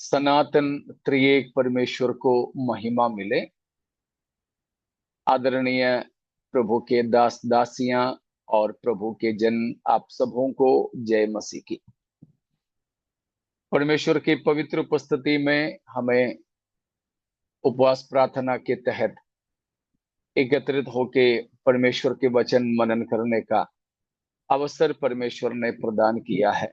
सनातन त्रिएक परमेश्वर को महिमा मिले। आदरणीय प्रभु के दास दासियां और प्रभु के जन, आप सबों को जय मसीह की। परमेश्वर की पवित्र उपस्थिति में हमें उपवास प्रार्थना के तहत एकत्रित होके परमेश्वर के वचन मनन करने का अवसर परमेश्वर ने प्रदान किया है।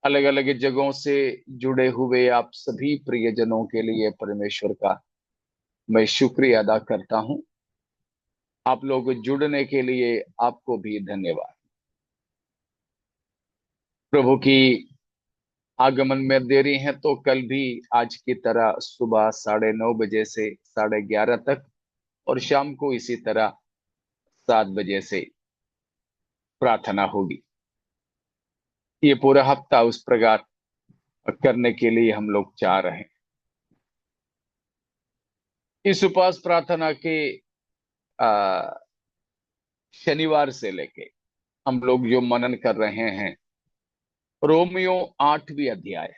अलग अलग जगहों से जुड़े हुए आप सभी प्रियजनों के लिए परमेश्वर का मैं शुक्रिया अदा करता हूं। आप लोग जुड़ने के लिए आपको भी धन्यवाद। प्रभु की आगमन में देरी है तो कल भी आज की तरह सुबह 9:30 बजे से 11:30 तक और शाम को इसी तरह 7 बजे से प्रार्थना होगी। ये पूरा हफ्ता उस प्रकार करने के लिए हम लोग चाह रहे हैं। इस उपवास प्रार्थना के आ, शनिवार से लेके हम लोग जो मनन कर रहे हैं रोमियो 8वीं अध्याय।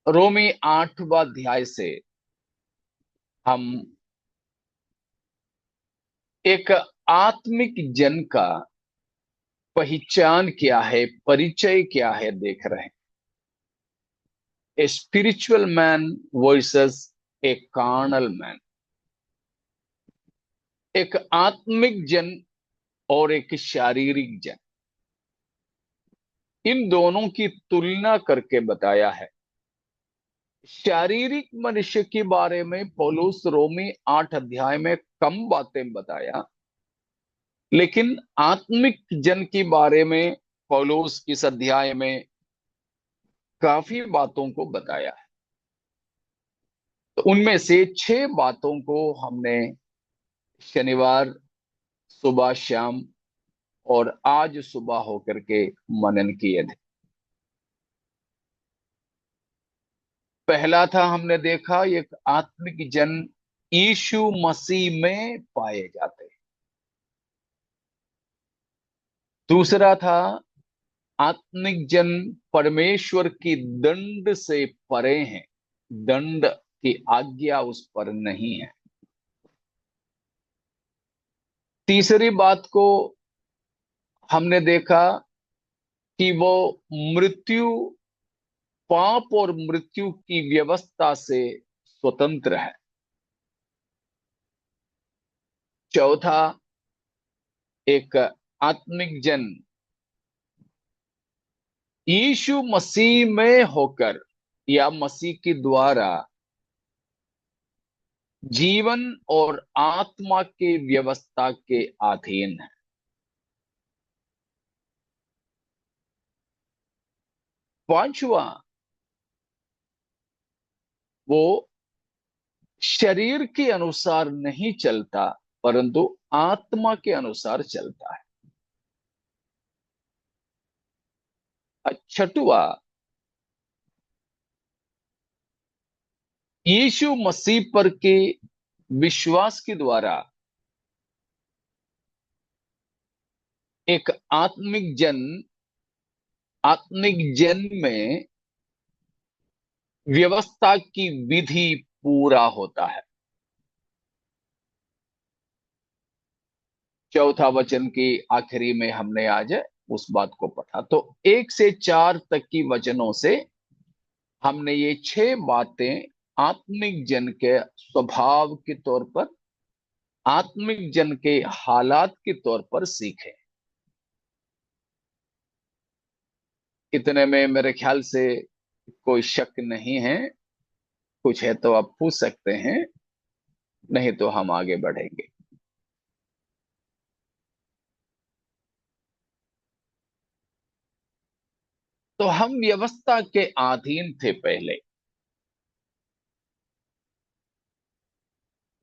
रोमी 8वां अध्याय से हम एक आत्मिक जन का पहचान क्या है, परिचय क्या है देख रहे हैं। A spiritual man versus A carnal man. एक आत्मिक जन और एक शारीरिक जन, इन दोनों की तुलना करके बताया है। शारीरिक मनुष्य के बारे में पौलुस रोमी 8 अध्याय में कम बातें बताया, लेकिन आत्मिक जन के बारे में पौलुस इस अध्याय में काफी बातों को बताया है। तो उनमें से 6 बातों को हमने शनिवार सुबह शाम और आज सुबह होकर के मनन किए थे। पहला था, हमने देखा एक आत्मिक जन यीशु मसीह में पाए जाते हैं। दूसरा था, आत्मिक जन परमेश्वर की दंड से परे हैं, दंड की आज्ञा उस पर नहीं है। तीसरी बात को हमने देखा कि वो मृत्यु, पाप और मृत्यु की व्यवस्था से स्वतंत्र है। चौथा, एक आत्मिक जन यीशु मसीह में होकर या मसीह के द्वारा जीवन और आत्मा के व्यवस्था के अधीन है। पांचवा, वो शरीर के अनुसार नहीं चलता परंतु आत्मा के अनुसार चलता है। छठवा, यीशु मसीह पर के विश्वास के द्वारा एक आत्मिक जन में व्यवस्था की विधि पूरा होता है। चौथा वचन की आखिरी में हमने आज उस बात को पढ़ा। तो 1 से 4 तक की वचनों से हमने ये 6 बातें आत्मिक जन के स्वभाव के तौर पर, आत्मिक जन के हालात के तौर पर सीखे। इतने में मेरे ख्याल से कोई शक नहीं है। कुछ है तो आप पूछ सकते हैं, नहीं तो हम आगे बढ़ेंगे। तो हम व्यवस्था के अधीन थे पहले,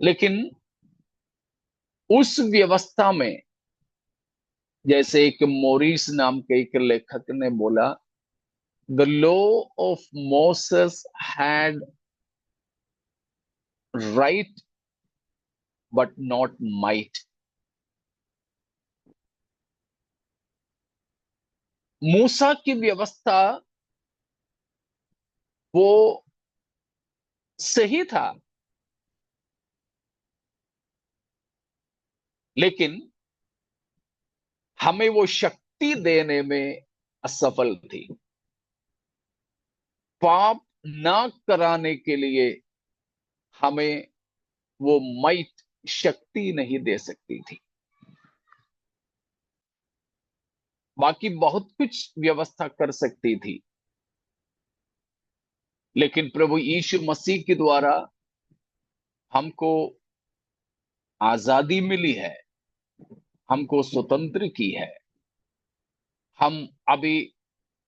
लेकिन उस व्यवस्था में, जैसे एक मोरिस नाम के एक लेखक ने बोला, the law of Moses had right but not might. मूसा की व्यवस्था वो सही था, लेकिन हमें वो शक्ति देने में असफल थी। पाप ना कराने के लिए हमें वो माइट, शक्ति नहीं दे सकती थी। बाकी बहुत कुछ व्यवस्था कर सकती थी, लेकिन प्रभु यीशु मसीह के द्वारा हमको आजादी मिली है, हमको स्वतंत्र की है। हम अभी,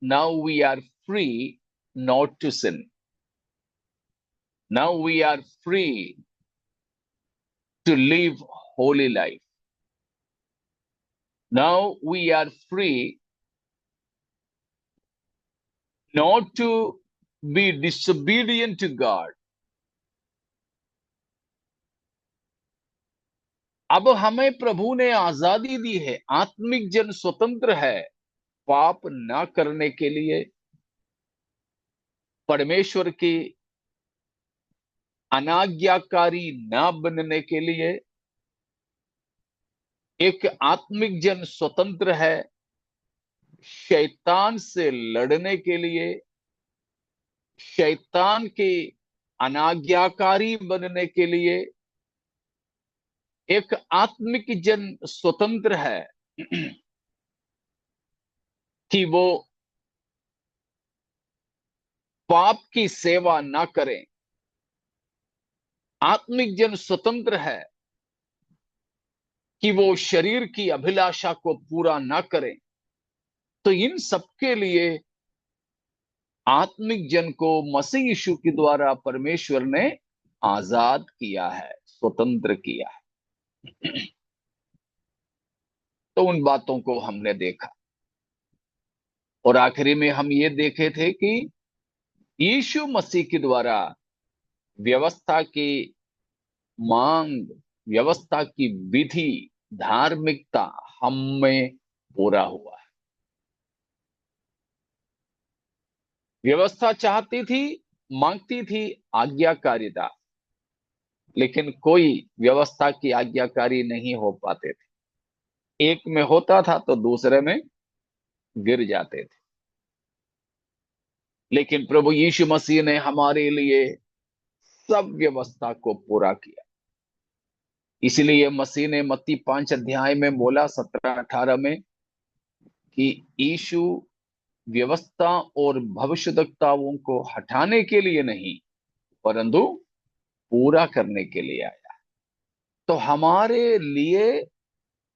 now we are free not to sin, now we are free to live holy life, now we are free not to be disobedient to God. अब हमें प्रभु ने आजादी दी है, आत्मिक जन स्वतंत्र है पाप ना करने के लिए, परमेश्वर की अनाज्ञाकारी ना बनने के लिए। एक आत्मिक जन स्वतंत्र है शैतान से लड़ने के लिए, शैतान के अनाज्ञाकारी बनने के लिए। एक आत्मिक जन स्वतंत्र है कि वो पाप की सेवा ना करें। आत्मिक जन स्वतंत्र है कि वो शरीर की अभिलाषा को पूरा ना करें। तो इन सबके लिए आत्मिक जन को मसीह यीशु के द्वारा परमेश्वर ने आजाद किया है, स्वतंत्र किया है। तो उन बातों को हमने देखा, और आखिरी में हम ये देखे थे कि यीशु मसीह के द्वारा व्यवस्था की मांग, व्यवस्था की विधि, धार्मिकता हम में पूरा हुआ है। व्यवस्था चाहती थी, मांगती थी आज्ञाकारिता, लेकिन कोई व्यवस्था की आज्ञाकारी नहीं हो पाते थे। एक में होता था तो दूसरे में गिर जाते थे। लेकिन प्रभु यीशु मसीह ने हमारे लिए सब व्यवस्था को पूरा किया। इसलिए मसीह ने मत्ती 5 अध्याय में बोला, 17-18 में, कि यीशु व्यवस्था और भविष्यद्वक्ताओं को हटाने के लिए नहीं, परंतु पूरा करने के लिए आया। तो हमारे लिए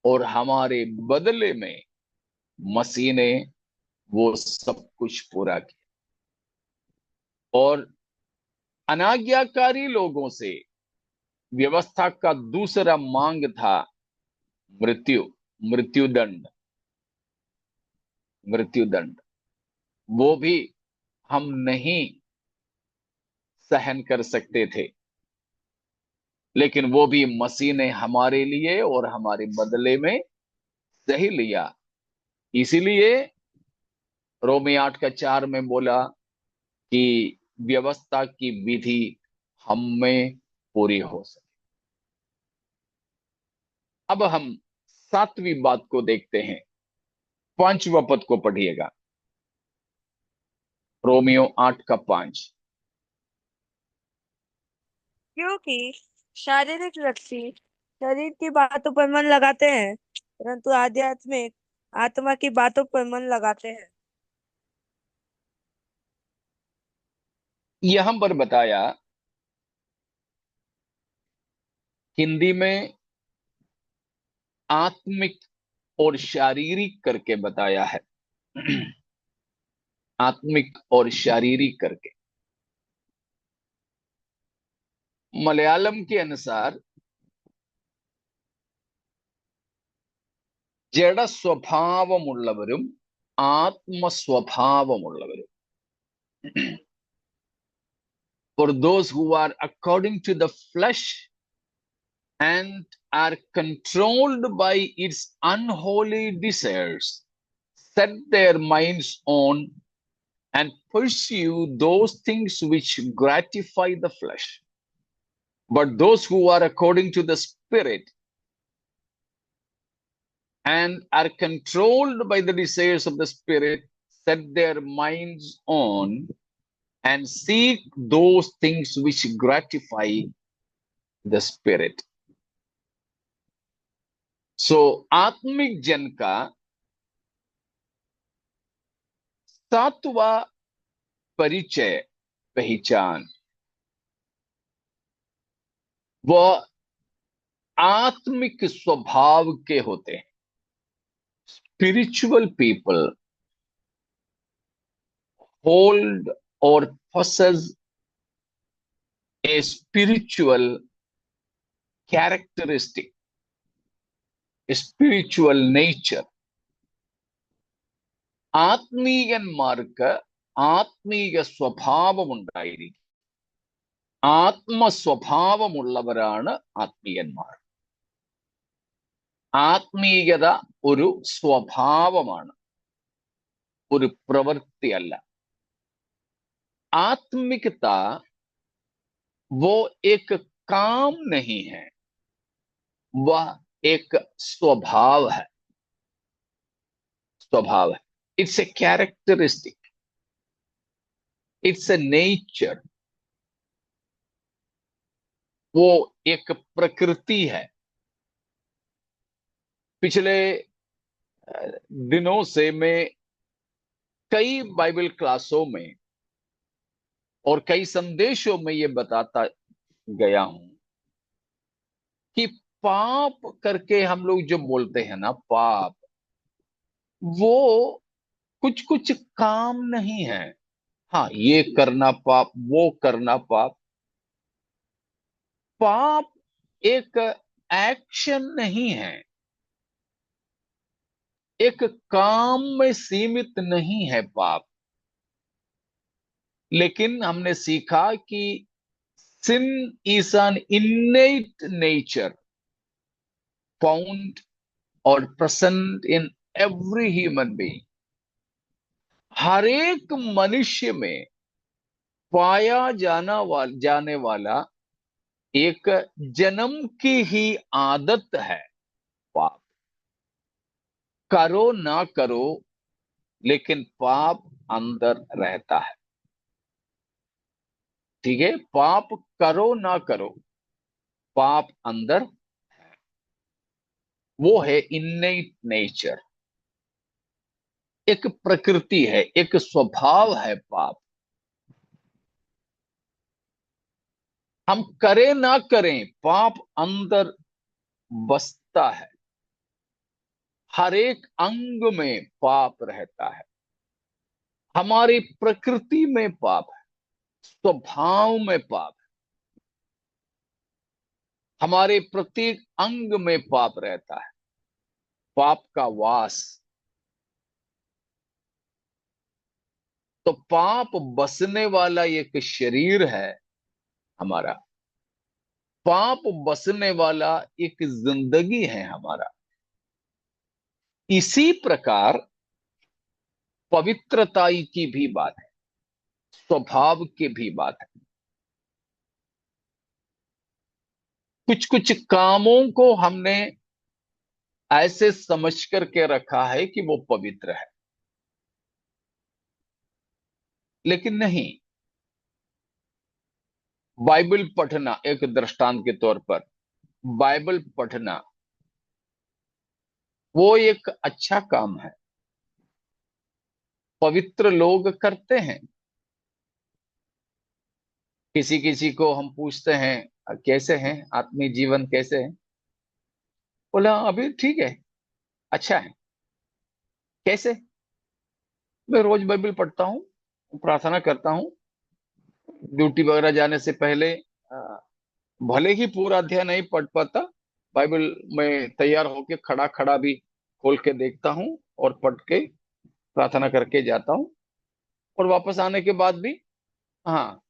और हमारे बदले में मसीह ने वो सब कुछ पूरा किया। और अनाज्ञाकारी लोगों से व्यवस्था का दूसरा मांग था मृत्यु, मृत्युदंड, मृत्युदंड। वो भी हम नहीं सहन कर सकते थे, लेकिन वो भी मसीह ने हमारे लिए और हमारे बदले में सही लिया। इसीलिए रोमी 8:4 में बोला कि व्यवस्था की विधि हम में पूरी हो सके। अब हम 7वीं बात को देखते हैं। 5वां पद को पढ़िएगा, रोमियो 8:5। क्योंकि शारीरिक व्यक्ति शरीर की बातों पर मन लगाते हैं, परंतु आध्यात्मिक आत्मा की बातों पर मन लगाते हैं। यहां पर बताया, हिंदी में आत्मिक और शारीरिक करके बताया है। आत्मिक और शारीरिक करके। मलयालम के अनुसार ജഡ സ്വഭാവമുള്ളവരും ആത്മസ്വഭാവമുള്ളവരും. For those who are according to the flesh and are controlled by its unholy desires, set their minds on and pursue those things which gratify the flesh. But those who are according to the Spirit and are controlled by the desires of the Spirit set their minds on and seek those things which gratify the Spirit. So आत्मिक जन का सातवां परिचय, पहचान, वह आत्मिक स्वभाव के होते हैं. Spiritual people hold or possess a spiritual characteristic, a spiritual nature. ആത്മീയന്മാർക്ക് ആത്മീയ സ്വഭാവമുണ്ടായിരിക്കും. ആത്മസ്വഭാവമുള്ളവരാണ് ആത്മീയന്മാർ. ആത്മീയത ഒരു സ്വഭാവമാണ്, ഒരു പ്രവൃത്തിയല്ല. आत्मिकता वो एक काम नहीं है, वह एक स्वभाव है. स्वभाव है. It's a characteristic, it's a nature. वो एक प्रकृति है. पिछले दिनों से मैं कई बाइबल क्लासों में और कई संदेशों में ये बताता गया हूं कि पाप करके हम लोग जो बोलते हैं ना, पाप, वो कुछ कुछ काम नहीं है. हाँ, ये करना पाप, वो करना पाप. पाप एक एक्शन नहीं है, एक काम में सीमित नहीं है पाप. लेकिन हमने सीखा कि sin is an innate nature found or present in every human being. हर एक मनुष्य में पाया जाने वाला एक जन्म की ही आदत है पाप. करो ना करो, लेकिन पाप अंदर रहता है. ठीक है, पाप करो ना करो, पाप अंदर है. वो है इन्नेट नेचर, एक प्रकृति है, एक स्वभाव है पाप. हम करें ना करें, पाप अंदर बसता है. हर एक अंग में पाप रहता है. हमारी प्रकृति में पाप है, स्वभाव में पाप है. हमारे प्रत्येक अंग में पाप रहता है, पाप का वास. तो पाप बसने वाला एक शरीर है हमारा. पाप बसने वाला एक जिंदगी है हमारा. इसी प्रकार पवित्रताई की भी बात है, स्वभाव की भी बात है. कुछ कुछ कामों को हमने ऐसे समझ करके रखा है कि वो पवित्र है, लेकिन नहीं. बाइबल पढ़ना, एक दृष्टांत के तौर पर बाइबल पढ़ना, वो एक अच्छा काम है. पवित्र लोग करते हैं. किसी किसी को हम पूछते हैं कैसे हैं, आत्मीय जीवन कैसे है, बोला अभी ठीक है, अच्छा है. कैसे? मैं रोज बाइबल पढ़ता हूँ, प्रार्थना करता हूँ, ड्यूटी वगैरह जाने से पहले भले ही पूरा अध्याय नहीं पढ़ पाता, बाइबल में तैयार होके खड़ा खड़ा भी खोल के देखता हूँ और पढ़ के प्रार्थना करके जाता हूँ. और वापस आने के बाद भी हाँ,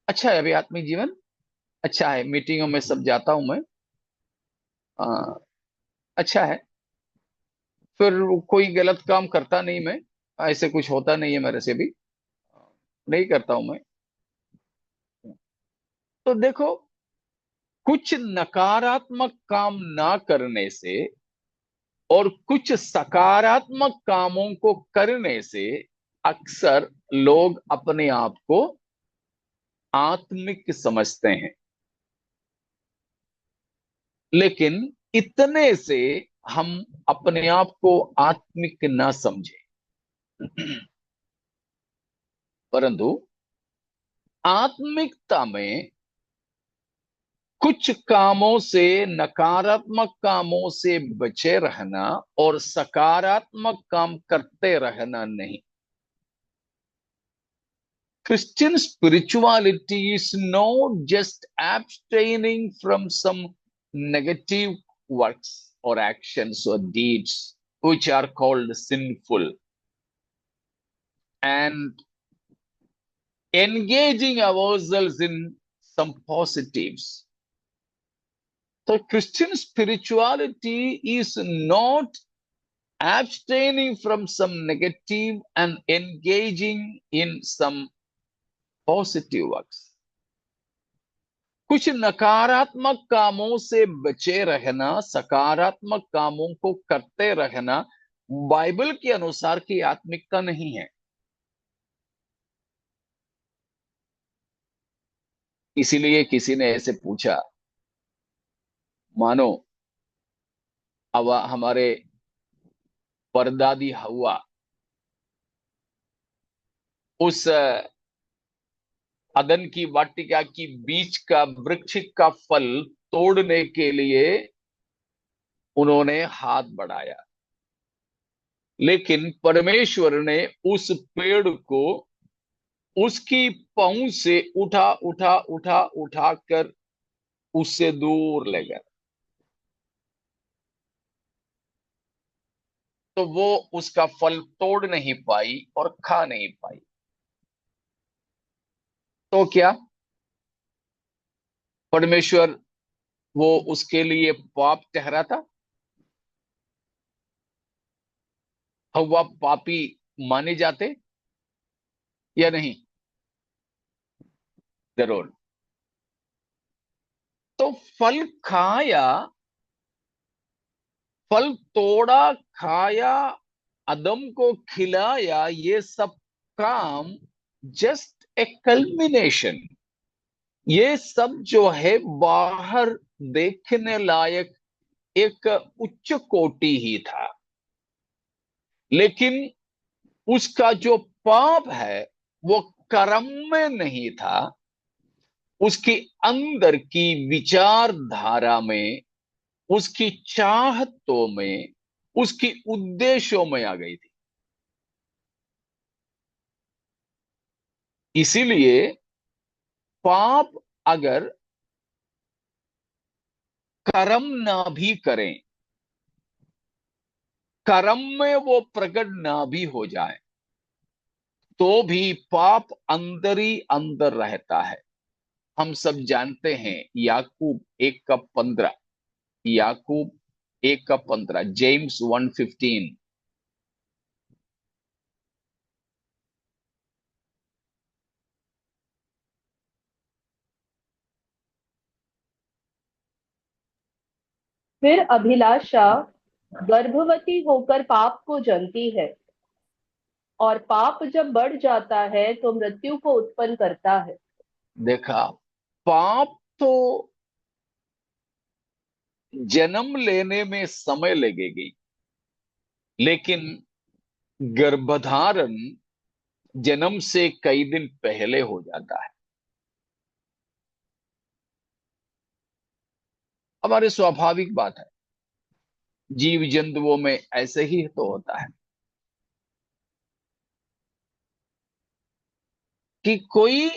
अच्छा है, अभी आत्मिक जीवन अच्छा है. मीटिंगों में सब जाता हूं मैं, अच्छा है. फिर कोई गलत काम करता नहीं मैं, ऐसे कुछ होता नहीं है मेरे से भी, नहीं करता हूं मैं। तो देखो, कुछ नकारात्मक काम ना करने से और कुछ सकारात्मक कामों को करने से अक्सर लोग अपने आप को आत्मिक समझते हैं, लेकिन इतने से हम अपने आप को आत्मिक ना समझे। परंतु आत्मिकता में कुछ कामों से, नकारात्मक कामों से बचे रहना और सकारात्मक काम करते रहना नहीं। Christian spirituality is not just abstaining from some negative works or actions or deeds which are called sinful, and engaging ourselves in some positives. So Christian spirituality is not abstaining from some negative and engaging in some positive works. कुछ नकारात्मक कामों से बचे रहना, सकारात्मक कामों को करते रहना बाइबल के अनुसार की आत्मिकता नहीं है। इसीलिए किसी ने ऐसे पूछा, मानो अब हमारे परदादी हवा उस अदन की वाटिका की बीच का वृक्ष का फल तोड़ने के लिए उन्होंने हाथ बढ़ाया, लेकिन परमेश्वर ने उस पेड़ को उसकी पहुंच से उठा उठा उठा उठाकर उससे दूर ले गया। तो वो उसका फल तोड़ नहीं पाई और खा नहीं पाई। तो क्या परमेश्वर वो उसके लिए पाप ठहरा था? हवा पापी माने जाते या नहीं? जरूर। तो फल खाया, फल तोड़ा, खाया, अदम को खिलाया, ये सब काम जस्ट ए कल्मिनेशन, ये सब जो है बाहर देखने लायक एक उच्च कोटि ही था, लेकिन उसका जो पाप है वो कर्म में नहीं था, उसके अंदर की विचारधारा में, उसकी चाहतों में, उसकी उद्देश्यों में आ गई थी। इसीलिए पाप अगर कर्म ना भी करें, कर्म में वो प्रकट ना भी हो जाए, तो भी पाप अंदर ही अंदर रहता है। हम सब जानते हैं याकूब 1:15, याकूब 1:15, जेम्स 1:15। फिर अभिलाषा गर्भवती होकर पाप को जनती है, और पाप जब बढ़ जाता है तो मृत्यु को उत्पन्न करता है। देखा, पाप तो जन्म लेने में समय लगेगी, लेकिन गर्भधारण जन्म से कई दिन पहले हो जाता है। हमारे स्वाभाविक बात है, जीव जंतुओं में ऐसे ही तो होता है कि कोई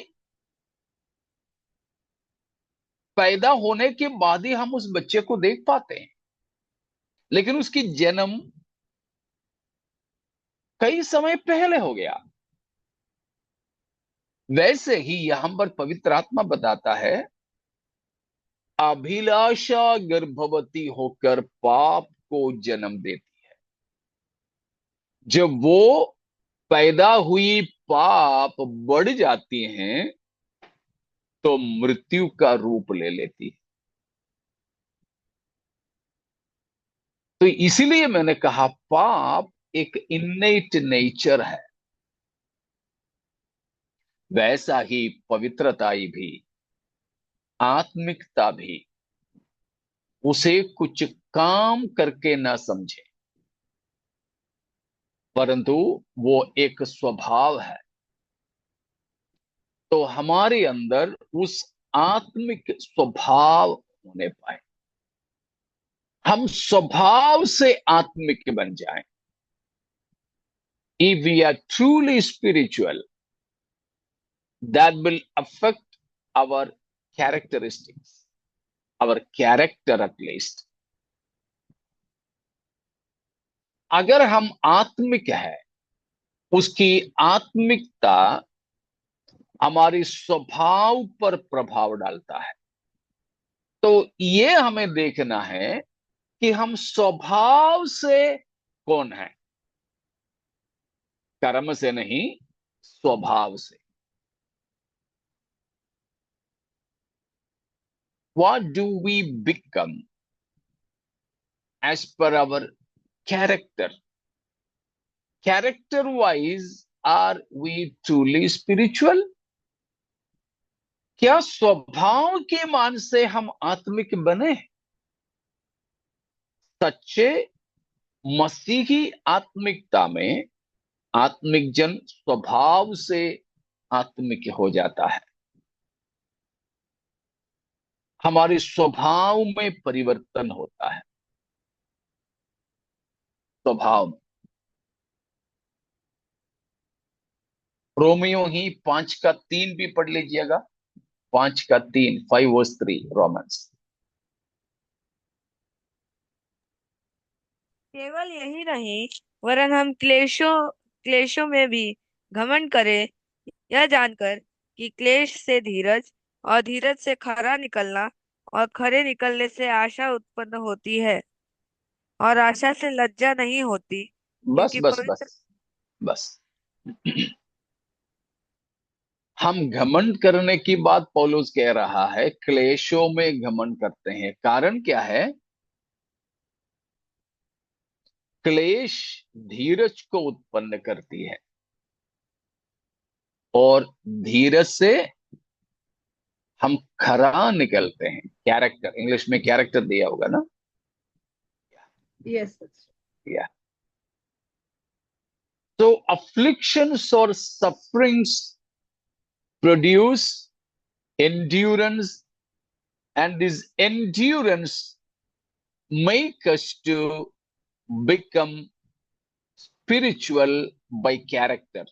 पैदा होने के बाद ही हम उस बच्चे को देख पाते हैं, लेकिन उसकी जन्म कई समय पहले हो गया। वैसे ही यहां पर पवित्र आत्मा बताता है, अभिलाषा गर्भवती होकर पाप को जन्म देती है। जब वो पैदा हुई पाप बढ़ जाती हैं तो मृत्यु का रूप ले लेती है। तो इसीलिए मैंने कहा पाप एक इन्नेट नेचर है, वैसा ही पवित्रता भी, आत्मिकता भी उसे कुछ काम करके ना समझे, परंतु वो एक स्वभाव है। तो हमारे अंदर उस आत्मिक स्वभाव होने पाए, हम स्वभाव से आत्मिक बन जाएं। If we are truly spiritual, that will affect our characteristics, our character at least. अगर हम आत्मिक है, उसकी आत्मिकता हमारी स्वभाव पर प्रभाव डालता है। तो ये हमें देखना है कि हम स्वभाव से कौन है, कर्म से नहीं, स्वभाव से। What do we become as per our character? Character wise, are we truly spiritual? क्या स्वभाव के मान से हम आत्मिक बने? सच्चे मसीही आत्मिकता में आत्मिक जन स्वभाव से आत्मिक हो जाता है। हमारे स्वभाव में परिवर्तन होता है, स्वभाव में। रोमियो ही 5:3 भी पढ़ लीजिएगा, 5:3, 5:3 रोमन्स। केवल यही नहीं, वरन हम क्लेशों क्लेशों में भी घमंड करें, यह जानकर कि क्लेश से धीरज, और धीरज से खरा निकलना, और खरे निकलने से आशा उत्पन्न होती है, और आशा से लज्जा नहीं होती, बस क्योंकि बस पवित्र। बस बस। हम घमंड करने की बात पौलुस कह रहा है, क्लेशों में घमंड करते हैं। कारण क्या है? क्लेश धीरज को उत्पन्न करती है, और धीरज से हम खरा निकलते हैं। कैरेक्टर, इंग्लिश में कैरेक्टर दिया होगा ना? यस। या तो अफ्लिक्शंस और sufferings produce endurance, and this endurance make us to become spiritual by character.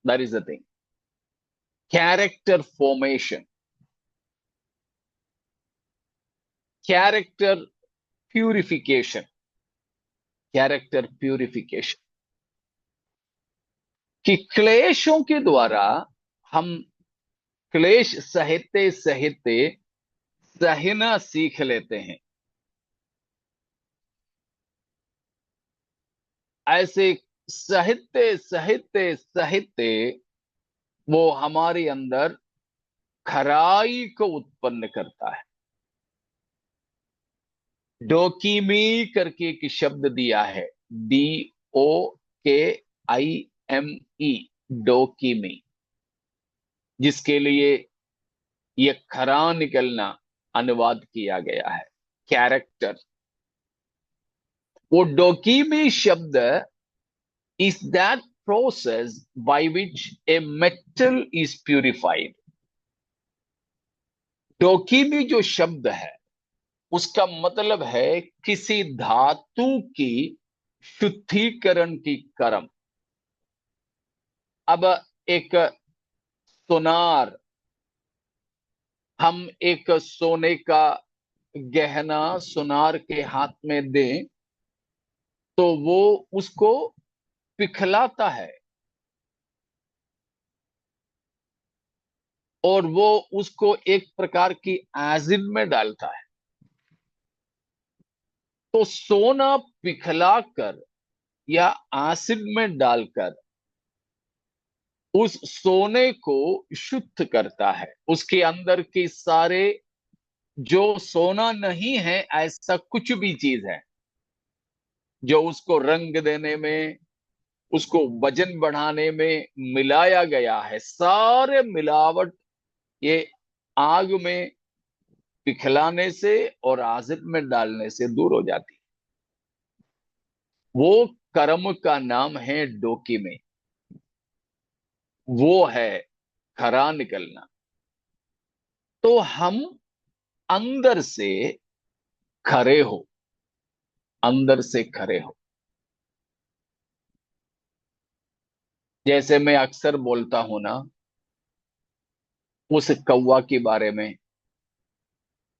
That is the thing. Character formation, character purification, character purification। कि क्लेशों के द्वारा हम क्लेश सहते सहते सहना सीख लेते हैं। ऐसे सहते सहते सहते वो हमारे अंदर खराई को उत्पन्न करता है। डोकीमी करके एक शब्द दिया है, DOKIME, डोकीमी, जिसके लिए यह खरा निकलना अनुवाद किया गया है, कैरेक्टर। वो डोकीमी शब्द is that process by which a metal is purified. डोकीमी जो शब्द है, उसका मतलब है किसी धातु की शुद्धिकरण की कर्म। अब एक सोनार, हम एक सोने का गहना सोनार के हाथ में दें तो वो उसको पिघलाता है, और वो उसको एक प्रकार की एसिड में डालता है। तो सोना पिघला कर या एसिड में डालकर उस सोने को शुद्ध करता है। उसके अंदर के सारे जो सोना नहीं है ऐसा कुछ भी चीज है जो उसको रंग देने में, उसको वजन बढ़ाने में मिलाया गया है, सारे मिलावट ये आग में पिघलाने से और एसिड में डालने से दूर हो जाती है। वो कर्म का नाम है डोकी में, वो है खरा निकलना। तो हम अंदर से खरे हो, अंदर से खरे हो। जैसे मैं अक्सर बोलता हूं ना उस कौवा के बारे में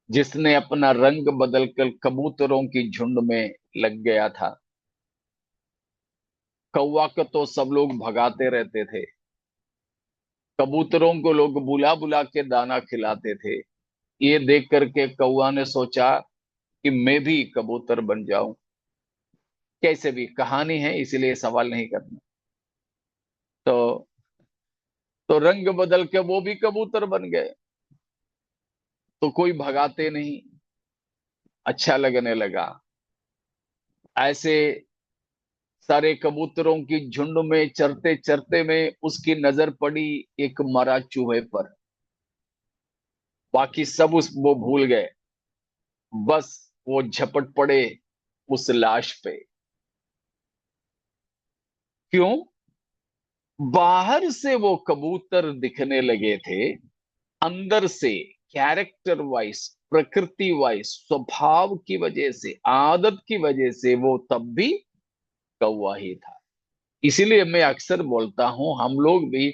जिसने अपना रंग बदलकर कबूतरों की झुंड में लग गया था। कौवा को तो सब लोग भगाते रहते थे, कबूतरों को लोग बुला बुला के दाना खिलाते थे। ये देख करके कौवा ने सोचा कि मैं भी कबूतर बन जाऊं। कैसे भी कहानी है इसलिए सवाल नहीं करना। तो रंग बदल के वो भी कबूतर बन गए, तो कोई भगाते नहीं, अच्छा लगने लगा। ऐसे सारे कबूतरों की झुंड में चरते चरते में उसकी नजर पड़ी एक मरा चूहे पर। बाकी सब वो भूल गए, बस वो झपट पड़े उस लाश पे। क्यों? बाहर से वो कबूतर दिखने लगे थे, अंदर से कैरेक्टर वाइज, प्रकृति वाइज, स्वभाव की वजह से, आदत की वजह से वो तब भी कौवा ही था। इसीलिए मैं अक्सर बोलता हूं हम लोग भी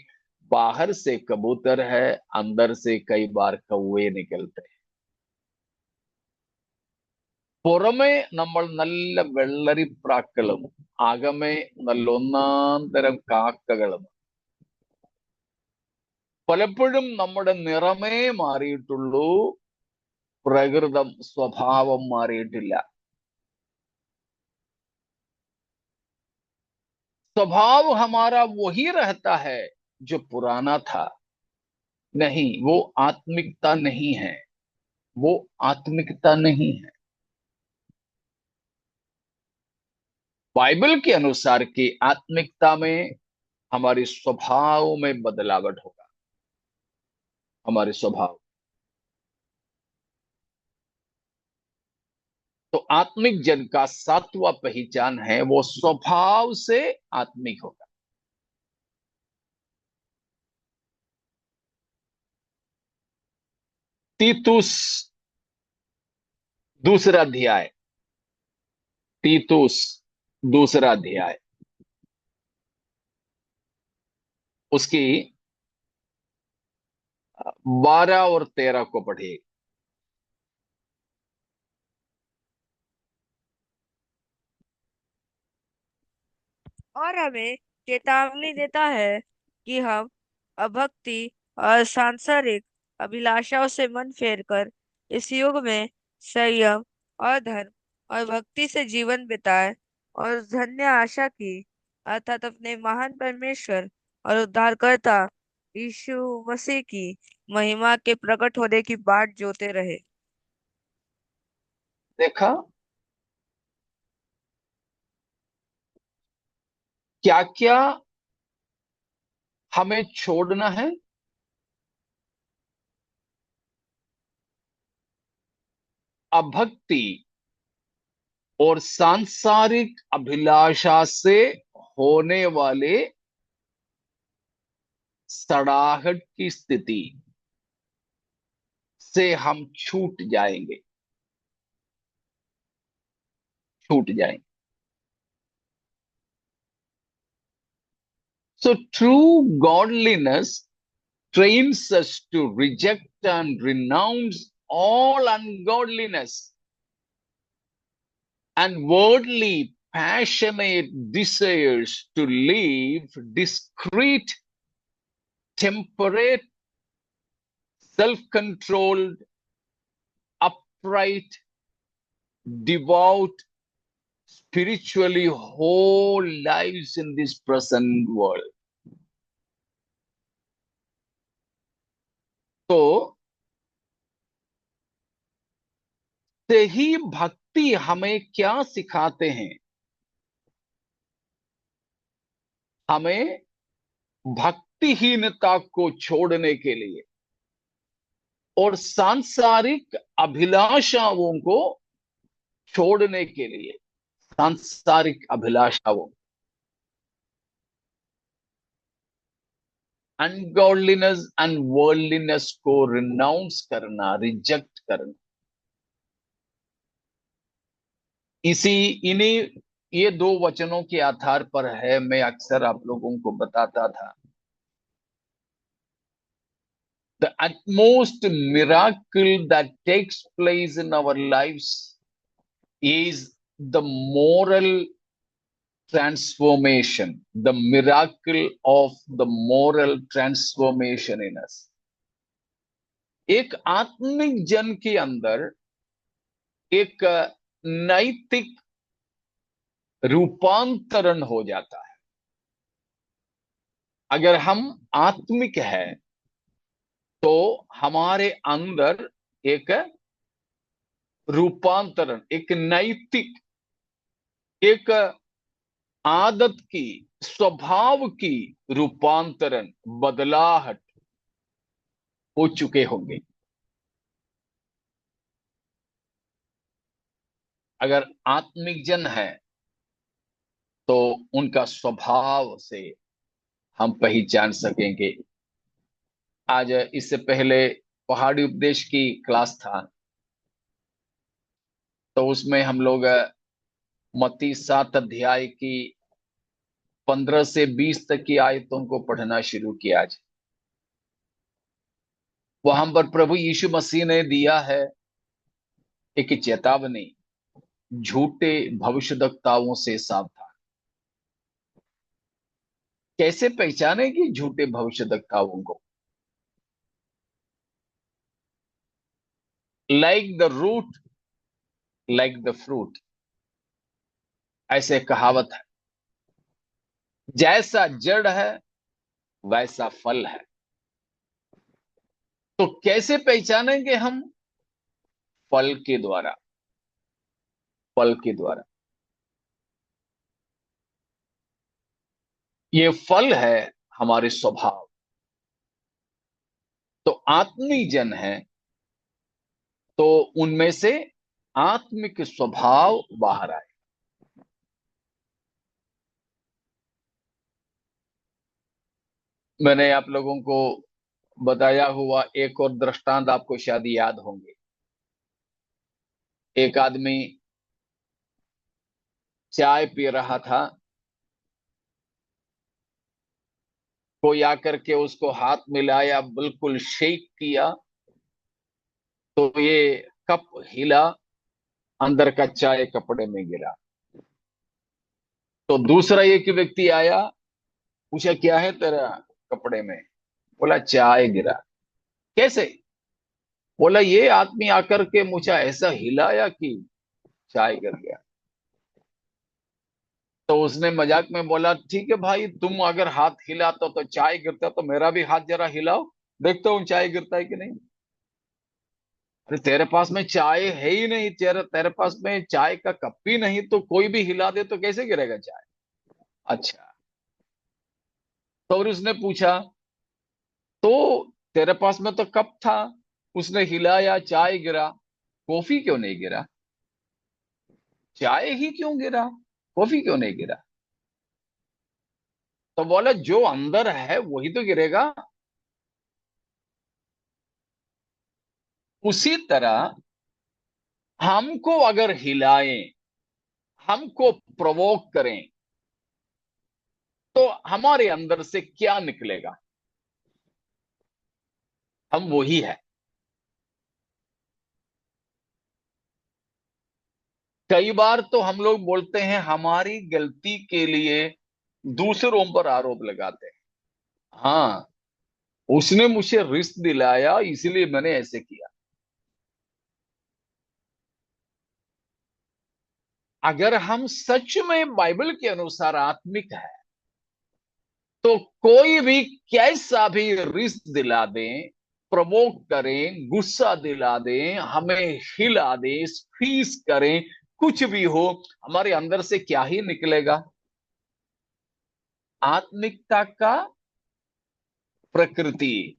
बाहर से कबूतर है, अंदर से कई बार कौवे निकलते हैं। പുറമെ നമ്മൾ നല്ല വെള്ളരിപ്രാക്കളും അകമേ നല്ല ഒന്നാം തരം കാക്കകളും. പലപ്പോഴും നമ്മുടെ നിറമേ മാറിയിട്ടുള്ളൂ, പ്രകൃതം സ്വഭാവം മാറിയിട്ടില്ല. स्वभाव हमारा वही रहता है जो पुराना था। नहीं, वो आत्मिकता नहीं है, वो आत्मिकता नहीं है। बाइबल के अनुसार की आत्मिकता में हमारे स्वभाव में बदलावट होगा, हमारे स्वभाव। तो आत्मिक जन का सातवां पहचान है वो स्वभाव से आत्मिक होगा। तीतुस दूसरा अध्याय, तीतुस दूसरा अध्याय उसकी 12 और 13 को पढ़िए। और हमें चेतावनी देता है कि हम अभक्ति और सांसारिक अभिलाषाओं से मन फेरकर इस युग में संयम और धर्म और भक्ति से जीवन बिताए और धन्य आशा की अर्थात अपने महान परमेश्वर और उद्धारकर्ता यीशु मसीह की महिमा के प्रकट होने की बाट जोते रहे। देखा क्या क्या हमें छोड़ना है? अभक्ति और सांसारिक अभिलाषा से होने वाले सड़ाहट की स्थिति से हम छूट जाएंगे, छूट जाएंगे। So true godliness trains us to reject and renounce all ungodliness and worldly passionate desires to live discreet, temperate, self-controlled, upright, devout, spiritually whole lives in this present world. तो सही भक्ति हमें क्या सिखाते हैं? हमें भक्तिहीनता को छोड़ने के लिए और सांसारिक अभिलाषाओं को छोड़ने के लिए, सांसारिक अभिलाषाओं, अनगॉडलीनेस एंड वर्ल्डलीनेस को रिनाउंस करना, रिजेक्ट करना। इन्हीं ये दो वचनों के आधार पर है, मैं अक्सर आप लोगों को बताता था, the utmost miracle that takes place in our lives is the moral transformation, the miracle of the moral transformation in us. एक आत्मिक जन के अंदर एक नैतिक रूपांतरण हो जाता है। अगर हम आत्मिक हैं तो हमारे अंदर एक रूपांतरण, एक नैतिक, एक आदत की, स्वभाव की रूपांतरण, बदलाहट हो चुके होंगे। अगर आत्मिक जन है तो उनका स्वभाव से हम पहचान सकेंगे। आज इससे पहले पहाड़ी उपदेश की क्लास था, तो उसमें हम लोग मत्ती 7 अध्याय की 15 से 20 तक की आयतों को पढ़ना शुरू किया। आज वहां पर प्रभु यीशु मसीह ने दिया है एक चेतावनी, झूठे भविष्यद्वक्ताओं से सावधान। कैसे पहचानेगी झूठे भविष्यद्वक्ताओं को? Like the root like the fruit, ऐसे कहावत है। जैसा जड़ है वैसा फल है। तो कैसे पहचानेंगे हम? फल के द्वारा, फल के द्वारा। ये फल है हमारे स्वभाव। तो आत्मिक जन है तो उनमें से आत्मिक स्वभाव बाहर आए। मैंने आप लोगों को बताया हुआ एक और दृष्टांत आपको शायद याद होंगे। एक आदमी चाय पी रहा था, कोई आकर के उसको हाथ मिलाया, बिल्कुल शेक किया, तो ये कप हिला, अंदर का चाय कपड़े में गिरा। तो दूसरा एक व्यक्ति आया, पूछा क्या है तेरा कपड़े में? बोला चाय गिरा। कैसे? बोला ये आदमी आकर के मुझे ऐसा हिलाया कि चाय गिर गया। तो उसने मजाक में बोला ठीक है भाई, तुम अगर हाथ हिलाते तो चाय गिरता, तो मेरा भी हाथ जरा हिलाओ, देखता हूं चाय गिरता है कि नहीं। अरे तेरे पास में चाय है ही नहीं, तेरे तेरे पास में चाय का कप भी नहीं, तो कोई भी हिला दे तो कैसे गिरेगा चाय? अच्छा। तो और उसने पूछा तो तेरे पास में तो कप था, उसने हिलाया, चाय गिरा, कॉफी क्यों नहीं गिरा? चाय ही क्यों गिरा, कॉफी क्यों नहीं गिरा? तो बोला जो अंदर है वही तो गिरेगा। उसी तरह हमको अगर हिलाएं, हमको प्रवोक करें, तो हमारे अंदर से क्या निकलेगा? हम वही है। कई बार तो हम लोग बोलते हैं हमारी गलती के लिए दूसरों पर आरोप लगाते हैं। हाँ, उसने मुझे रिस्क दिलाया इसलिए मैंने ऐसे किया। अगर हम सच में बाइबल के अनुसार आत्मिक है, तो कोई भी कैसा भी रिस दिला दें, प्रवोक करें, गुस्सा दिला दें, हमें हिला दें, स्क्वीज करें, कुछ भी हो, हमारे अंदर से क्या ही निकलेगा? आत्मिकता का प्रकृति,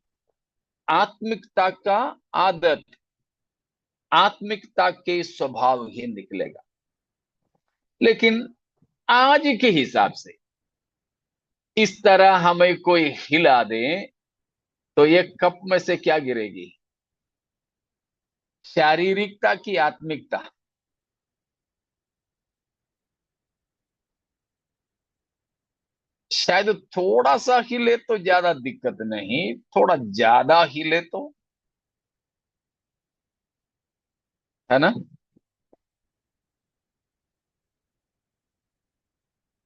आत्मिकता का आदत, आत्मिकता के स्वभाव ही निकलेगा। लेकिन आज के हिसाब से इस तरह हमें कोई हिला दे, तो ये कप में से क्या गिरेगी? शारीरिकता की आत्मिकता? शायद थोड़ा सा हिले तो ज्यादा दिक्कत नहीं, थोड़ा ज्यादा हिले तो, है ना?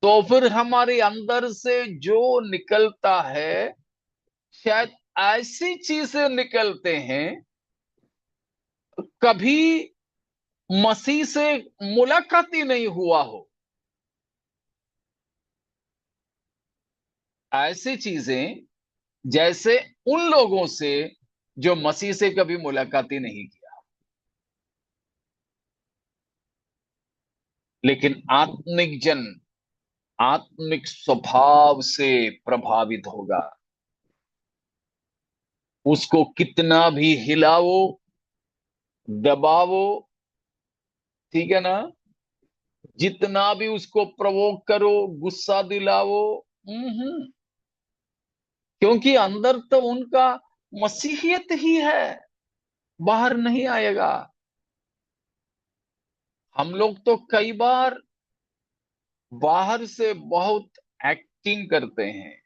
तो फिर हमारे अंदर से जो निकलता है, शायद ऐसी चीजें निकलते हैं, कभी मसीह से मुलाकात ही नहीं हुआ हो, ऐसी चीजें जैसे उन लोगों से जो मसीह से कभी मुलाकात ही नहीं किया। लेकिन आत्मिक जन आत्मिक स्वभाव से प्रभावित होगा। उसको कितना भी हिलाओ, दबावो, ठीक है ना, जितना भी उसको प्रवोक करो, गुस्सा दिलाओ, क्योंकि अंदर तो उनका मसीहियत ही है, बाहर नहीं आएगा। हम लोग तो कई बार बाहर से बहुत एक्टिंग करते हैं,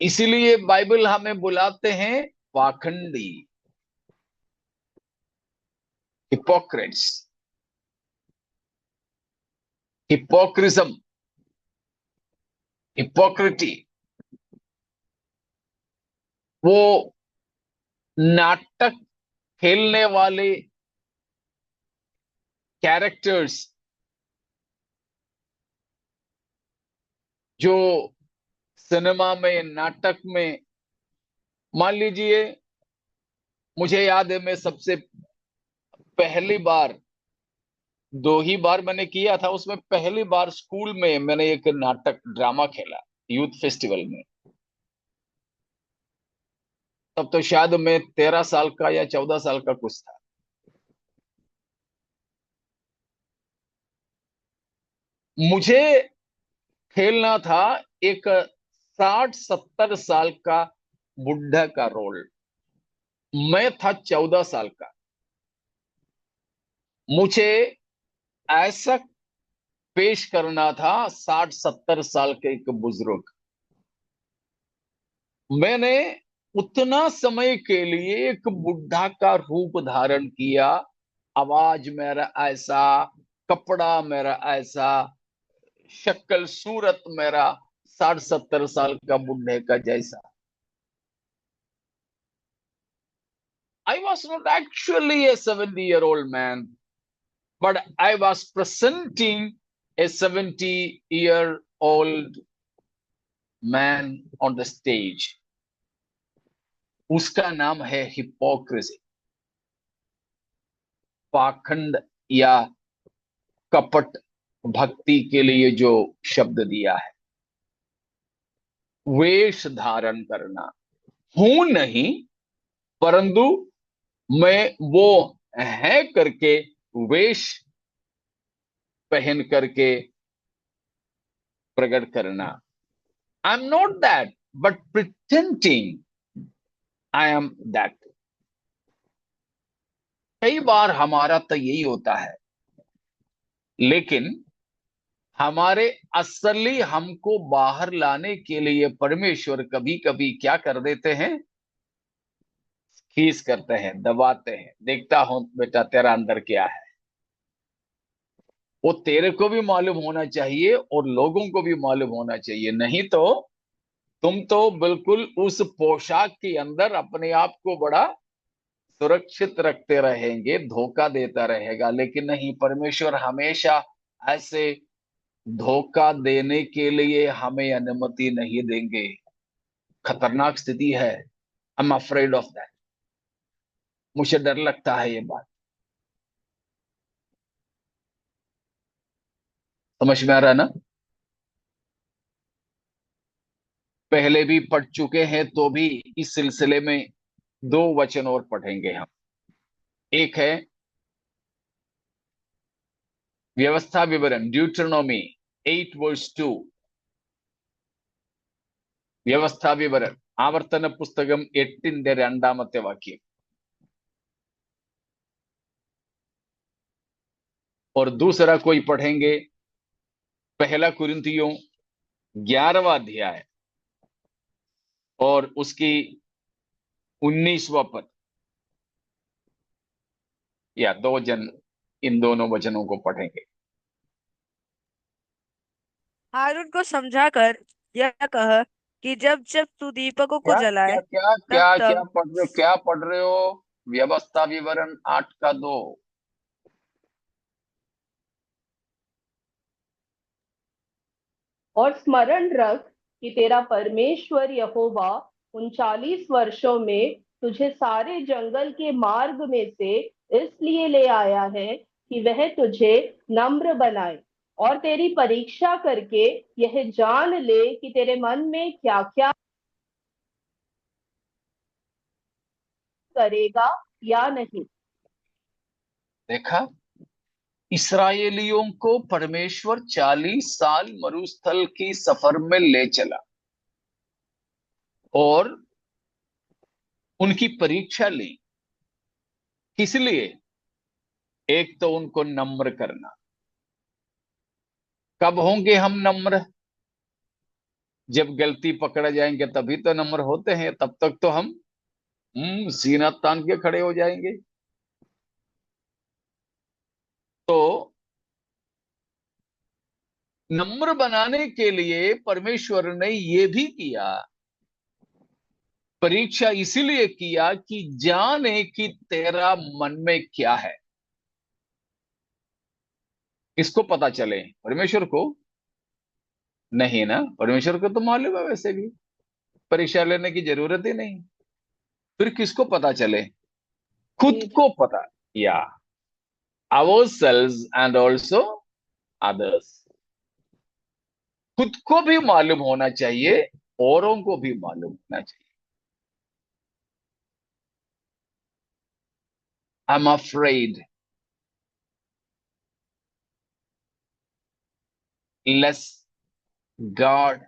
इसीलिए बाइबल हमें बुलाते हैं पाखंडी, हिपोक्रेट्स, हिपोक्रिज्म, हिपोक्रिटी। वो नाटक खेलने वाले कैरेक्टर्स, जो सिनेमा में, नाटक में, मान लीजिए, मुझे याद है, मैं सबसे पहली बार, 2 ही बार मैंने किया था, उसमें पहली बार स्कूल में मैंने एक नाटक ड्रामा खेला, यूथ फेस्टिवल में। तब तो शायद मैं 13 साल का या 14 साल का कुछ था। मुझे खेलना था एक 60-70 साल का बुढ़ा का रोल। मैं था 14 साल का। मुझे ऐसा पेश करना था 60-70 साल के एक बुजुर्ग। मैंने उतना समय के लिए एक बुढ़ा का रूप धारण किया, आवाज मेरा ऐसा, कपड़ा मेरा ऐसा, शक्ल सूरत मेरा 60-70 साल का बुढ़े का जैसा। I was not actually a 70-year-old man, but I was presenting a 70-year-old man on the stage. उसका नाम है हिपोक्रेसी, पाखंड या कपट भक्ति के लिए जो शब्द दिया है। वेश धारण करना, हूं नहीं, परंतु मैं वो है करके वेश पहन करके प्रकट करना। I am not that, but pretending I am that. कई बार हमारा तो यही होता है, लेकिन हमारे असली हमको बाहर लाने के लिए परमेश्वर कभी कभी क्या कर देते हैं? खीस करते हैं, दबाते हैं। देखता हूं बेटा तेरा अंदर क्या है। वो तेरे को भी मालूम होना चाहिए और लोगों को भी मालूम होना चाहिए, नहीं तो तुम तो बिल्कुल उस पोशाक के अंदर अपने आप को बड़ा सुरक्षित रखते रहेंगे, धोखा देता रहेगा, लेकिन नहीं, परमेश्वर हमेशा ऐसे धोखा देने के लिए हमें अनुमति नहीं देंगे। खतरनाक स्थिति है। I am afraid of that. मुझे डर लगता है ये बात। समझ में आ रहा है ना? पहले भी पढ़ चुके हैं तो भी इस सिलसिले में दो वचन और पढ़ेंगे हम। एक है व्यवस्था विवरण, ड्यूटरनोमी 8:2। വ്യവസ്ഥാ വിവരം, ആവർത്തന പുസ്തകം 8-ന്റെ 2-ാമത്തെ വാക്യം। और दूसरा कोई पढ़ेंगे पहला कुरिन्थियों 11वां अध्याय और उसकी 19वां पद। या दो जन इन दोनों वचनों को पढ़ेंगे। हारून को समझाकर यह कह कि जब जब तू दीपकों को क्या जलाए क्या क्या तब क्या क्या तब पढ़ रहे हो? क्या पढ़ रहे हो? व्यवस्था विवरण 8 का 2। और स्मरण रख कि तेरा परमेश्वर यहोवा उन 40 वर्षों में तुझे सारे जंगल के मार्ग में से इसलिए ले आया है कि वह तुझे नम्र बनाए और तेरी परीक्षा करके यह जान ले कि तेरे मन में क्या क्या करेगा या नहीं। देखा, इसराइलियों को परमेश्वर 40 साल मरुस्थल की सफर में ले चला और उनकी परीक्षा ली। किस लिए? एक तो उनको नम्र करना। कब होंगे हम नम्र? जब गलती पकड़ा जाएंगे तभी तो नम्र होते हैं। तब तक तो हम सीना तान के खड़े हो जाएंगे। तो नम्र बनाने के लिए परमेश्वर ने यह भी किया, परीक्षा इसीलिए किया कि जाने कि तेरा मन में क्या है। किसको पता चले? परमेश्वर को? नहीं ना, परमेश्वर को तो मालूम है वैसे भी, परीक्षा लेने की जरूरत ही नहीं। फिर किसको पता चले? खुद को पता। या ourselves and also others। खुद को भी मालूम होना चाहिए, औरों को भी मालूम होना चाहिए। I'm afraid lest God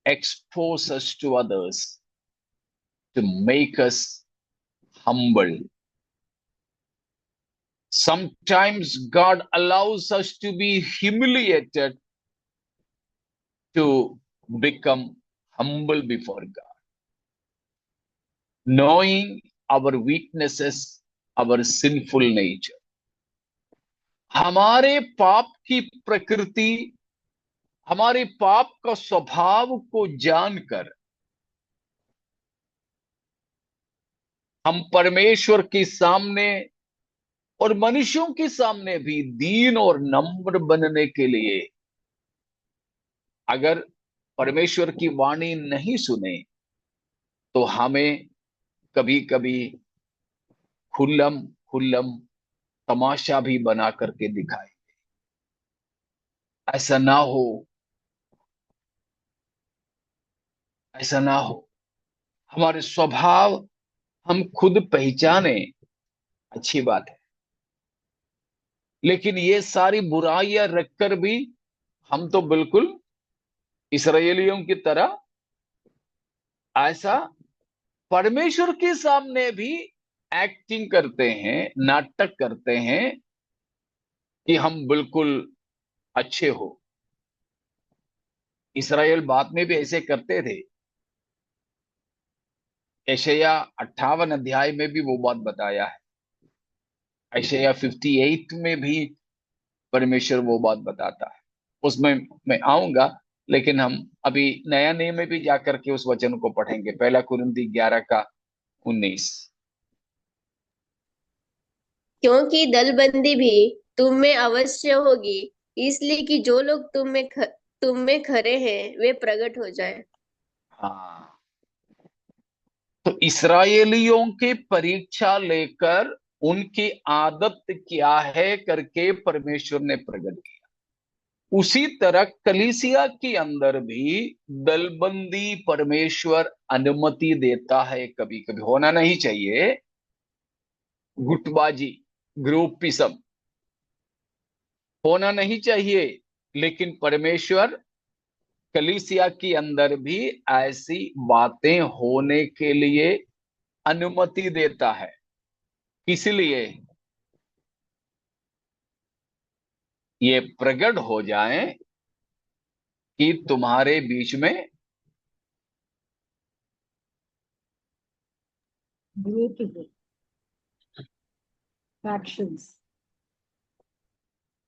expose us to others to make us humble. Sometimes God allows us to be humiliated to become humble before God, knowing our weaknesses, our sinful nature। हमारे पाप की प्रकृति, हमारे पाप का स्वभाव को जानकर हम परमेश्वर के सामने और मनुष्यों के सामने भी दीन और नम्र बनने के लिए अगर परमेश्वर की वाणी नहीं सुने तो हमें कभी कभी खुल्लम खुल्लम तमाशा भी बना करके दिखाए। ऐसा ना हो, ऐसा ना हो। हमारे स्वभाव हम खुद पहचाने, अच्छी बात है, लेकिन ये सारी बुराइयां रखकर भी हम तो बिल्कुल इसराइलियों की तरह ऐसा परमेश्वर के सामने भी एक्टिंग करते हैं, नाटक करते हैं कि हम बिल्कुल अच्छे हो। इसराइल बाद में भी ऐसे करते थे। यशायाह 58 अध्याय में भी वो बात बताया है। यशायाह 58 में भी परमेश्वर वो बात बताता है। उसमें मैं आऊंगा, लेकिन हम अभी नया नियम में भी जाकर के उस वचन को पढ़ेंगे। पहला कुरिन्थी 11 का 19। क्योंकि दलबंदी भी तुम में अवश्य होगी, इसलिए कि जो लोग तुम में खरे हैं वे प्रकट हो जाए। हाँ, तो इस्राएलियों की परीक्षा लेकर उनकी आदत क्या है करके परमेश्वर ने प्रकट किया। उसी तरह कलीसिया के अंदर भी दलबंदी परमेश्वर अनुमति देता है, कभी कभी, होना नहीं चाहिए, गुटबाजी, ग्रुपिज्म होना नहीं चाहिए, लेकिन परमेश्वर कलीसिया के अंदर भी ऐसी बातें होने के लिए अनुमति देता है। इसलिए ये प्रकट हो जाए कि तुम्हारे बीच में Beautiful. Factions.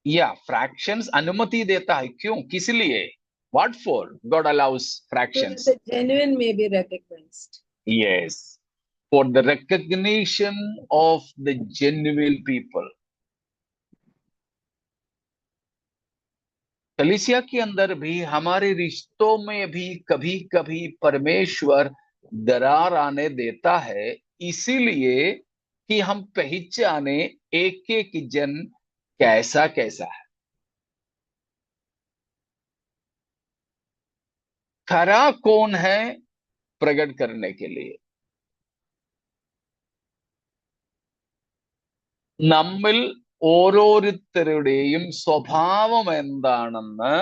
या फ्रैक्शंस अनुमति देता है। क्यों, किस लिए? What for God allow us So that fractions? the genuine may be recognized. Yes, for the recognition of the genuine people. कलीसिया के अंदर भी, हमारे रिश्तों में भी कभी कभी परमेश्वर दरार आने देता है, इसीलिए कि हम पहचाने एक एक जन कैसा कैसा है। खरा कौन है प्रकट करने के लिए। നമ്മിൽ ഓരോരുത്തരുടെയും സ്വഭാവം എന്താണെന്ന്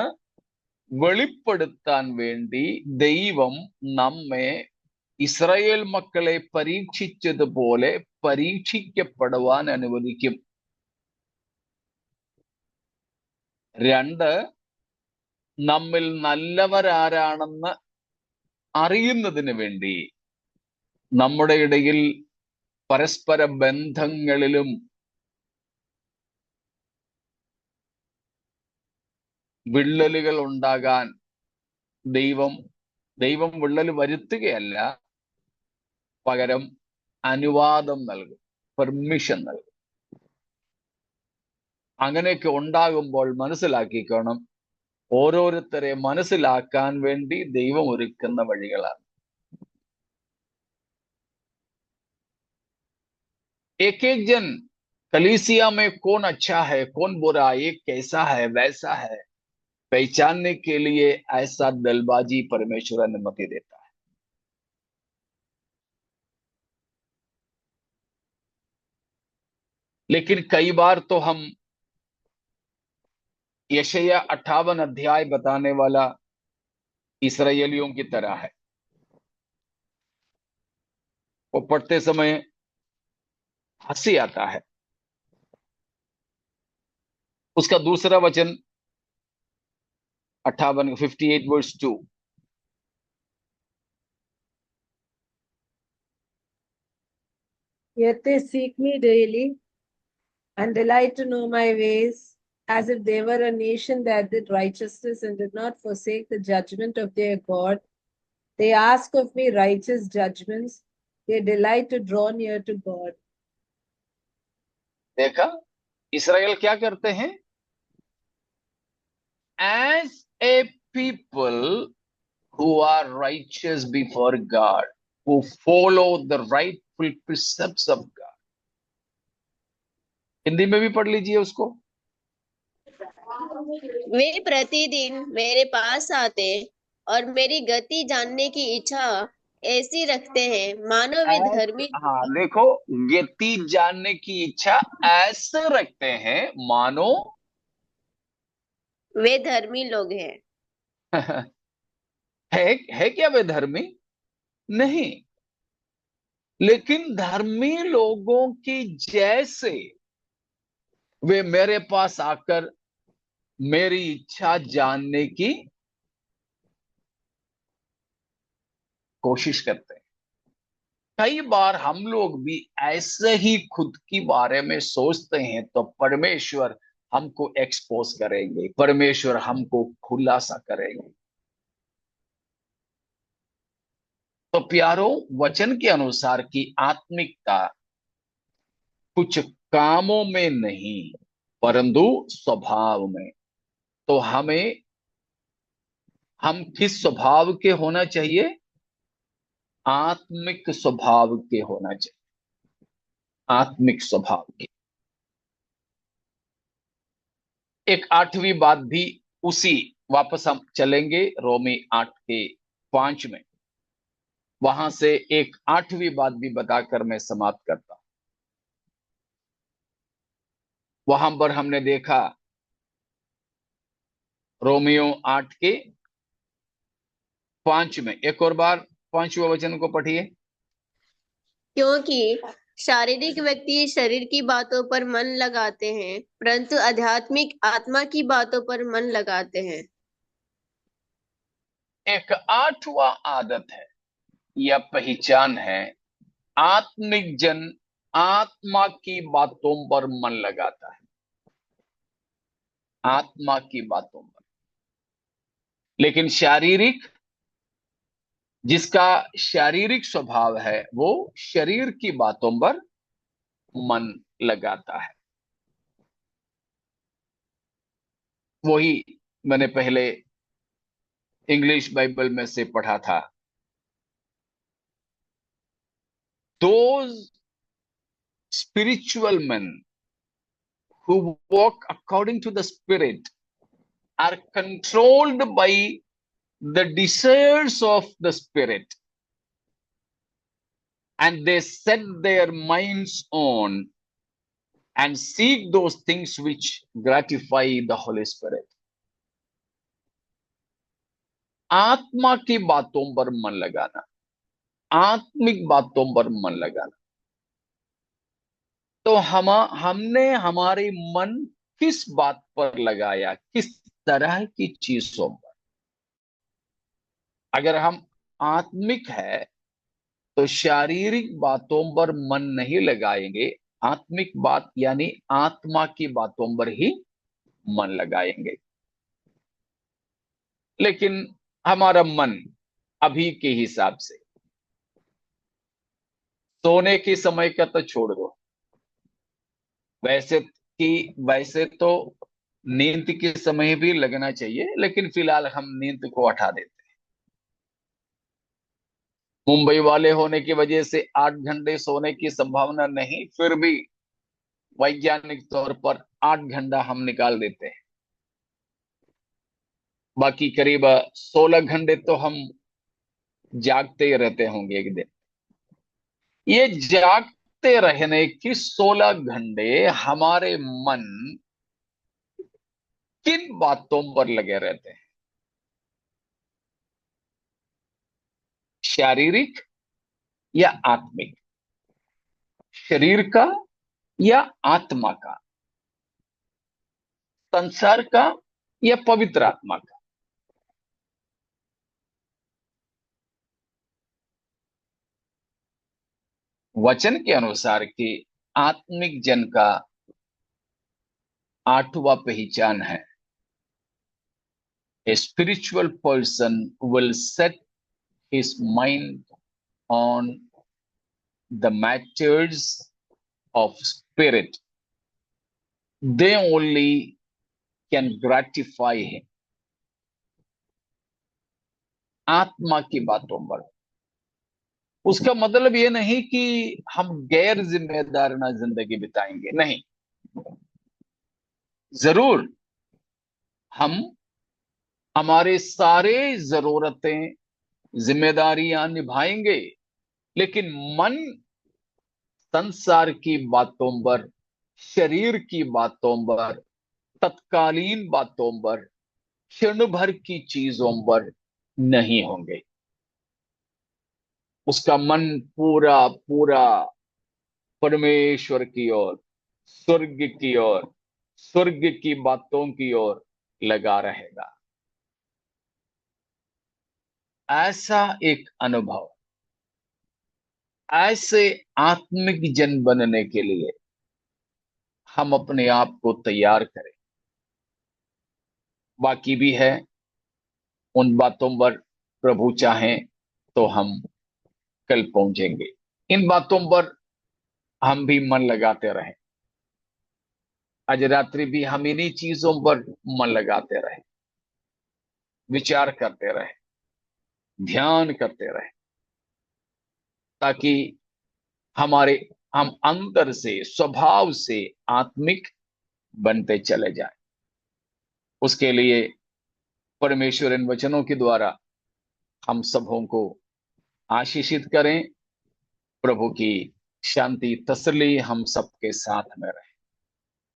വെളിപ്പെടുത്താൻ വേണ്ടി ദൈവം നമ്മെ ഇസ്രായേൽ മക്കളെ പരീക്ഷിച്ചതുപോലെ പരീക്ഷിക്കപ്പെടുവാൻ അനുവദിക്കും. രണ്ട്, നമ്മിൽ നല്ലവരാരാണെന്ന് അറിയുന്നതിന് വേണ്ടി നമ്മുടെ ഇടയിൽ പരസ്പര ബന്ധങ്ങളിലും വിള്ളലുകൾ ഉണ്ടാകാൻ ദൈവം വിള്ളൽ വരുത്തുകയല്ല, പകരം അനുവാദം നൽകും, പെർമിഷൻ നൽകും. അങ്ങനെയൊക്കെ ഉണ്ടാകുമ്പോൾ മനസ്സിലാക്കിക്കണം, ഓരോരുത്തരെ മനസ്സിലാക്കാൻ വേണ്ടി ദൈവം ഒരുക്കുന്ന വഴികളാണ്. एक एक जन कलीसिया में कौन अच्छा है कौन बुरा, ये कैसा है वैसा है, पहचानने के लिए ऐसा दलबाजी परमेश्वर अनुमति देता है. लेकिन कई बार तो हम यशाया 58 अध्याय बताने वाला इस्राएलियों की तरह है. वो पढ़ते समय हंसी आता है. उसका दूसरा वचन 58 verse 2, Yet they seek me daily and delight to know my ways, as if they were a nation that did righteousness and did not forsake the judgment of their God. They ask of me righteous judgments. They delight to draw near to God. देखा Israel क्या करते हैं? As a people who are righteous before God, who follow the rightful precepts of God. Hindi में भी पढ़ लीजिए उसको. वे प्रतिदिन मेरे पास आते और मेरी गति जानने की इच्छा ऐसी रखते हैं मानो वे धर्मी। हाँ देखो, गति जानने की इच्छा ऐसे रखते हैं मानो वे धर्मी लोग हैं। है क्या वे धर्मी? नहीं, लेकिन धर्मी लोगों की जैसे वे मेरे पास आकर मेरी इच्छा जानने की कोशिश करते हैं. कई बार हम लोग भी ऐसे ही खुद के बारे में सोचते हैं, तो परमेश्वर हमको एक्सपोज करेंगे, परमेश्वर हमको खुलासा करेंगे. तो प्यारो, वचन के अनुसार की आत्मिकता कुछ कामों में नहीं परंतु स्वभाव में। तो हम किस स्वभाव के होना चाहिए? आत्मिक स्वभाव के होना चाहिए, आत्मिक स्वभाव के। एक 8वीं बात भी उसी, वापस हम चलेंगे रोमी 8 के 5 में, वहां से एक 8वीं बात भी बताकर मैं समाप्त करता हूं। वहां पर हमने देखा रोमियो 8 के 5 में, एक और बार 5वां वचन को पढ़िए। क्योंकि शारीरिक व्यक्ति शरीर की बातों पर मन लगाते हैं, परंतु आध्यात्मिक आत्मा की बातों पर मन लगाते हैं। एक 8वां आदत है या पहचान है, आत्मिक जन आत्मा की बातों पर मन लगाता है, आत्मा की बातों पर। लेकिन शारीरिक, जिसका शारीरिक स्वभाव है, वो शरीर की बातों पर मन लगाता है। वही मैंने पहले इंग्लिश बाइबल में से पढ़ा था। Those spiritual men who walk according to the Spirit are controlled by the desires of the Spirit, and they set their minds on and seek those things which gratify the Holy Spirit. आत्मा की बातों पर मन लगाना, आत्मिक बातों पर मन लगाना। तो हमने हमारे मन किस बात पर लगाया, किस तरह की चीजों पर? अगर हम आत्मिक है तो शारीरिक बातों पर मन नहीं लगाएंगे, आत्मिक बात यानी आत्मा की बातों पर ही मन लगाएंगे। लेकिन हमारा मन अभी के हिसाब से, सोने के समय का तो छोड़ दो, वैसे तो नींद के समय भी लगना चाहिए, लेकिन फिलहाल हम नींद को हटा देते हैं। मुंबई वाले होने की वजह से 8 घंटे सोने की संभावना नहीं, फिर भी वैज्ञानिक तौर पर 8 घंटा हम निकाल देते हैं। बाकी करीब 16 घंटे तो हम जागते ही रहते होंगे एक दिन। ये जागते रहने की 16 घंटे हमारे मन किन बातों पर लगे रहते हैं? शारीरिक या आत्मिक? शरीर का या आत्मा का? संसार का या पवित्र आत्मा का? वचन के अनुसार कि आत्मिक जन का 8वां पहचान है, a spiritual person will set his mind on the matters of spirit. They only can gratify him. आत्मा की बातों पर। उसका मतलब ये नहीं कि हम गैर जिम्मेदाराना जिंदगी बिताएंगे, नहीं। जरूर हम हमारे सारे जरूरतें, जिम्मेदारियां निभाएंगे, लेकिन मन संसार की बातों पर, शरीर की बातों पर, तत्कालीन बातों पर, क्षण भर की चीजों पर नहीं होंगे। उसका मन पूरा पूरा परमेश्वर की ओर, स्वर्ग की ओर, स्वर्ग की बातों की ओर लगा रहेगा। ऐसा एक अनुभव, ऐसे आत्मिक जन बनने के लिए हम अपने आप को तैयार करें। बाकी भी है, उन बातों पर प्रभु चाहें तो हम कल पहुंचेंगे। इन बातों पर हम भी मन लगाते रहें। आज रात्रि भी हम इन्हीं चीजों पर मन लगाते रहे, विचार करते रहे, ध्यान करते रहे, ताकि हम अंदर से, स्वभाव से आत्मिक बनते चले जाएं। उसके लिए परमेश्वर इन वचनों के द्वारा हम सबों को आशीषित करें। प्रभु की शांति तसल्ली हम सबके साथ में रहे।